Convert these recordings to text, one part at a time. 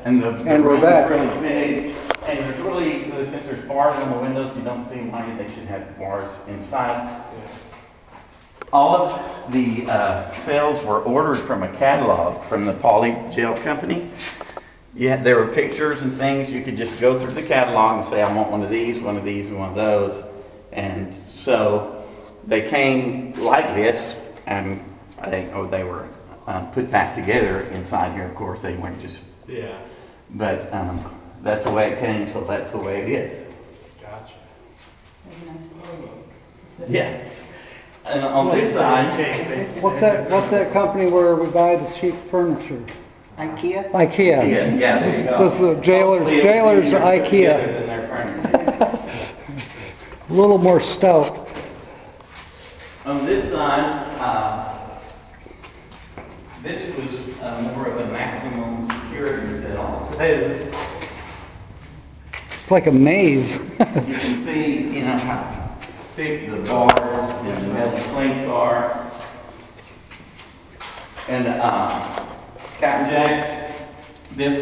And the And we're room back. is really big, and there's really, since there's bars on the windows, you don't see why they should have bars inside. All of the sales were ordered from a catalog from the Pauley Jail Company. Yeah, there were pictures and things. You could just go through the catalog and say, I want one of these, and one of those. And so they came like this, and they were put back together inside here. Of course, they weren't just. Yeah. But that's the way it came, so that's the way it is. Gotcha. Yeah. And on this side, What's that company where we buy the cheap furniture? IKEA? IKEA. yeah, This is there you go. the jailers Hopefully it's easier to put IKEA. together than their furniture. A little more stout. On this side, this was more of a maximum security cell. It's like a maze. You can see, how thick the bars and the metal plates are. And Captain Jack, this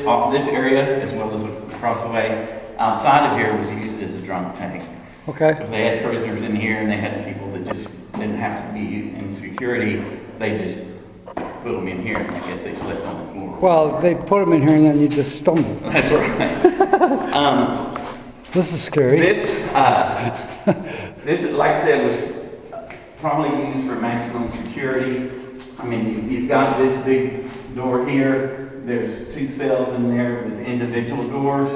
area, as well as across the way outside of here, was used as a drunk tank. Okay. Because they had prisoners in here, and they had people that just didn't have to be in security. They just put them in here, and I guess they slept on the floor. Well, they put them in here and then you just stumble. That's right. This is scary. This, like I said, was probably used for maximum security. I mean, you've got this big door here. There's 2 cells in there with individual doors.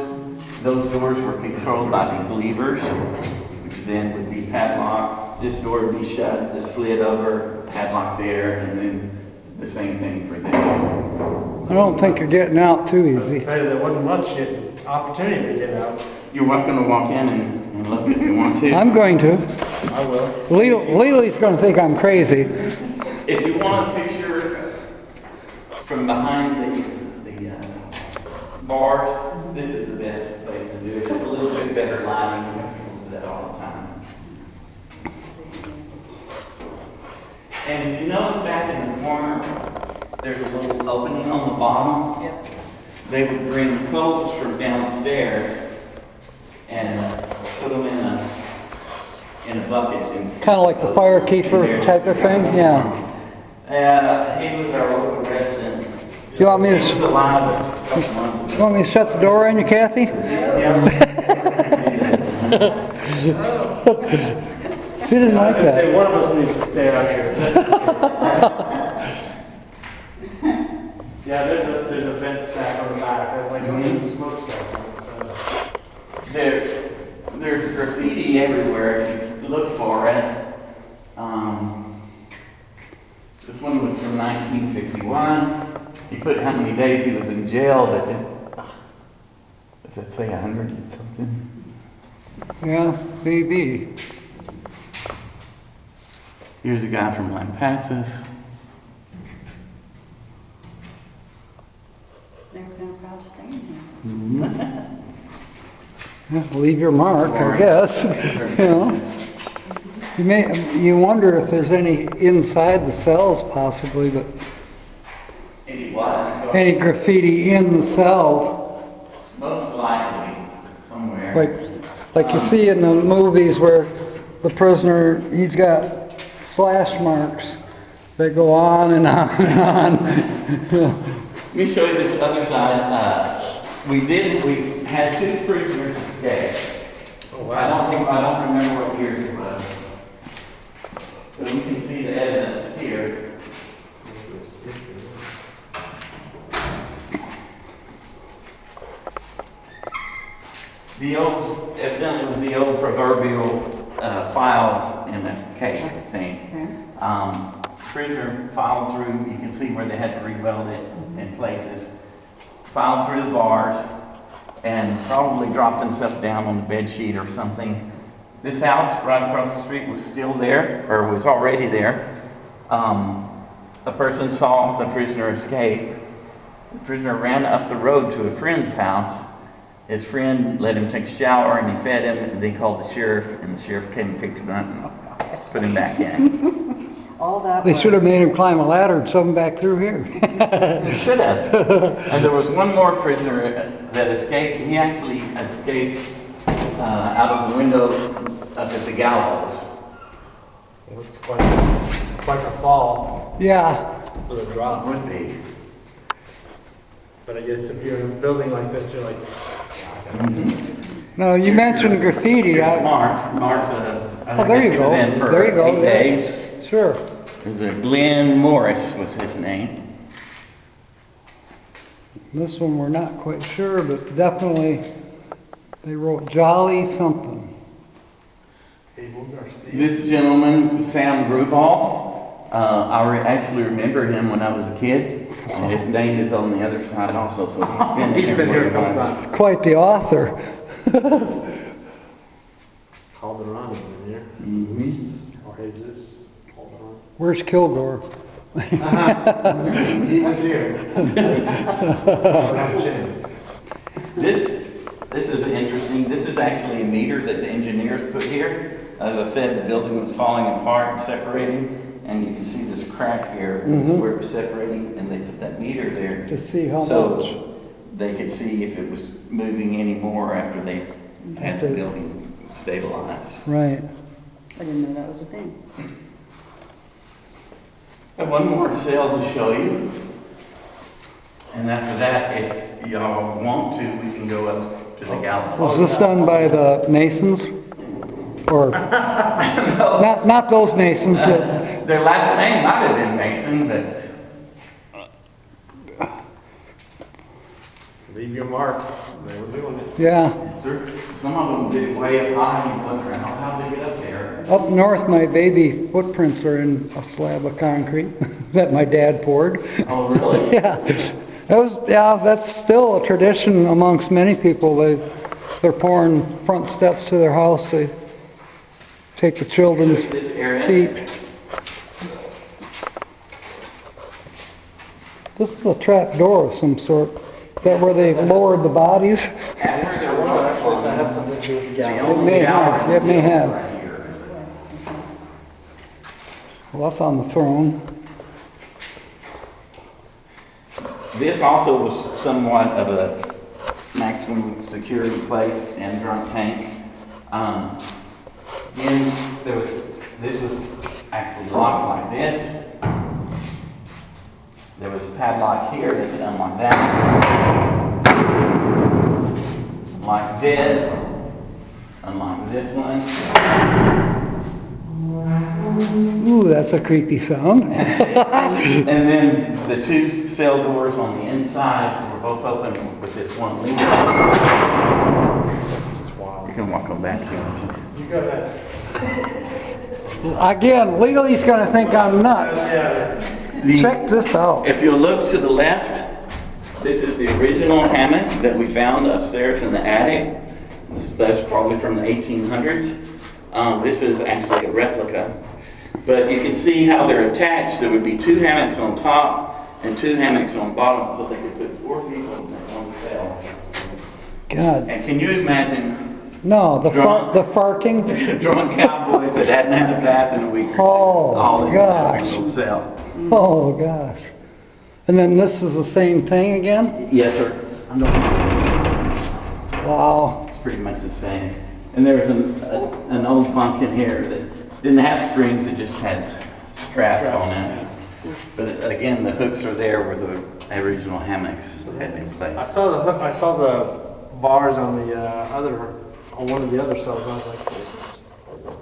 Those doors were controlled by these levers, which then would be padlocked. This door would be shut, the slid over, padlock there, and then the same thing for this. I don't think you're getting out too easy. There wasn't much opportunity to get out. You're welcome to walk in and look if you want to. I'm going to. I will. Lily's going to think I'm crazy. If you want a picture from behind the bars, this is the best place to do it. It's a little bit better lighting. People do that all the time. And if you notice back in the corner, there's a little opening on the bottom. Yep. They would bring clothes from downstairs and put them in a bucket. Kind of like the firekeeper type of thing, yeah. He was our local resident. Do you want me He was to, alive a couple months you ago. want me to shut the door on you, Kathy? She didn't like I that. say one of us needs to stay out here. Yeah, there's a vent stack on the back. That's like a smokestack on the side. There's graffiti everywhere if you look for it. This one was from 1951. He put how many days he was in jail, but does that say 100 and something? Yeah, maybe. Here's a guy from Lampasas. Never been proud to stay in here. Yeah, leave your mark, I guess. You wonder if there's any inside the cells possibly, but Any what? any graffiti in the cells. Most likely somewhere. Like you see in the movies where the prisoner, he's got slash marks that go on and on and on. Let me show you this other side. We had 2 prisoners escape. Oh, I don't remember what year it was. But we can see the evidence here. Evidently it was the old proverbial file in the case, I think. Prisoner filed through, you can see where they had to re-weld it in places. Filed through the bars and probably dropped himself down on the bed sheet or something. This house right across the street was still there, or was already there. A person saw the prisoner escape. The prisoner ran up the road to a friend's house. His friend let him take a shower and he fed him, and they called the sheriff, and the sheriff came and picked him up and put him back in. All that They way. should have made him climb a ladder and shove him back through here. They should have. And there was one more prisoner that escaped. He actually escaped out of the window up at the gallows. It's quite a fall Yeah, for the drop. Would be. But I guess if you're in a building like this, you're like, no, you mentioned graffiti. Mark's, Oh, there you go. I guess he was in for There you go, 8 yeah. days. Sure. It was Glenn Morris was his name. This one we're not quite sure, but definitely they wrote Jolly something. Abel Garcia. This gentleman, Sam Gruball, actually remember him when I was a kid. And his name is on the other side also, so He's been here a couple times. Quite the author. Calderon has been here. Luis. Or Jesus. Calderon. Where's Kilgore? He's here. Around Chin. This is interesting. This is actually a meter that the engineers put here. As I said, the building was falling apart and separating, and you can see this crack here. This is where it was separating, and they put that meter there. To see how much. So they could see if it was moving anymore after they had the building stabilized. Right. I didn't know that was a thing. I have one more cell to show you. And after that, if y'all want to, we can go up to the gallery. Was this done by the Masons? Or, not those Masons that, Their last name might have been Mason, but Leave your mark. They were doing it. yeah. some of them did it way up high and look around. How'd they get up there? Up north, my baby footprints are in a slab of concrete that my dad poured. Oh, really? Yeah, that's still a tradition amongst many people. They're pouring front steps to their house. They take the children's This area. feet. This is a trap door of some sort. Is that where they've lowered the bodies? After there was Actually, that has something to do with the the gallery. only may shower have, it may have. right here. Well, that's on the throne. This also was somewhat of a maximum security place and drunk tank. Again, this was actually locked like this. There was a padlock here that could unlock that. Unlock this. Unlock this one. Ooh, that's a creepy sound. And then the two cell doors on the inside were both open with this one lever. This is wild. You can walk on back if you want to. You go ahead. Again, legally he's gonna think I'm nuts. Yeah. Check this out. If you'll look to the left, this is the original hammock that we found upstairs in the attic. That's probably from the 1800s. This is actually a replica. But you can see how they're attached. There would be two hammocks on top and two hammocks on bottom, so they could put 4 people in one cell. God, And can you imagine no, the Drunk. farting. drunk cowboys that hadn't had a bath in a week or two? Oh, all in gosh. one little cell. Oh, gosh. And then this is the same thing again? Yes, sir. Wow. It's pretty much the same. And there's an old bunk in here that didn't have springs, it just has straps on it. But again, the hooks are there where the original hammocks had been I placed. saw the hook. I saw the bars on the on one of the other cells. I was like,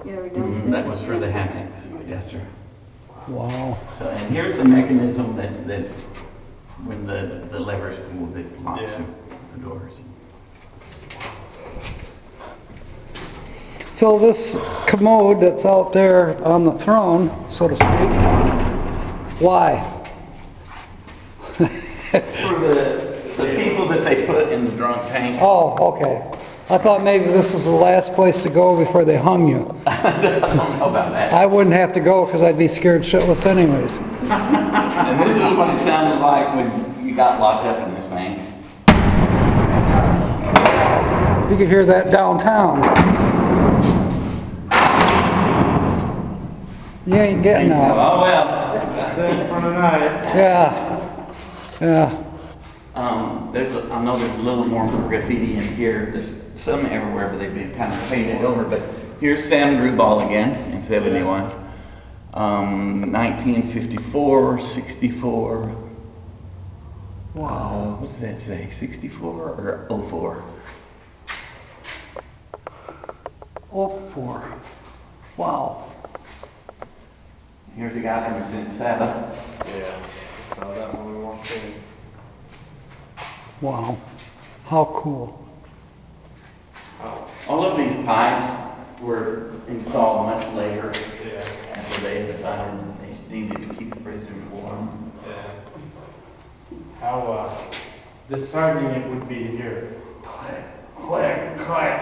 Yeah, we're That downstairs. was for the hammocks, yes, sir. Wow. So, and here's the mechanism that's when the levers pulled, it locks Yeah. the doors. So this commode that's out there on the throne, so to speak, why? For the people that they put in the drunk tank. Oh, okay. I thought maybe this was the last place to go before they hung you. I don't know about that. I wouldn't have to go because I'd be scared shitless anyways. And this is what it sounded like when you got locked up in this thing. You could hear that downtown. You ain't getting out. Oh, well. That's it for tonight. Yeah, yeah. I know there's a little more graffiti in here. There's some everywhere, but they've been kind of painted over. But here's Sam Drewball again in '71. 1954, 64. Wow. What does that say? 64 or 04? Oh, 4. Wow. Here's a guy from '7. Yeah, I saw that when we walked in. Wow. How cool. All of these pipes were installed much later Yeah, after they decided they needed to keep the prisoners warm. yeah. How disheartening it would be here. Click, click, click.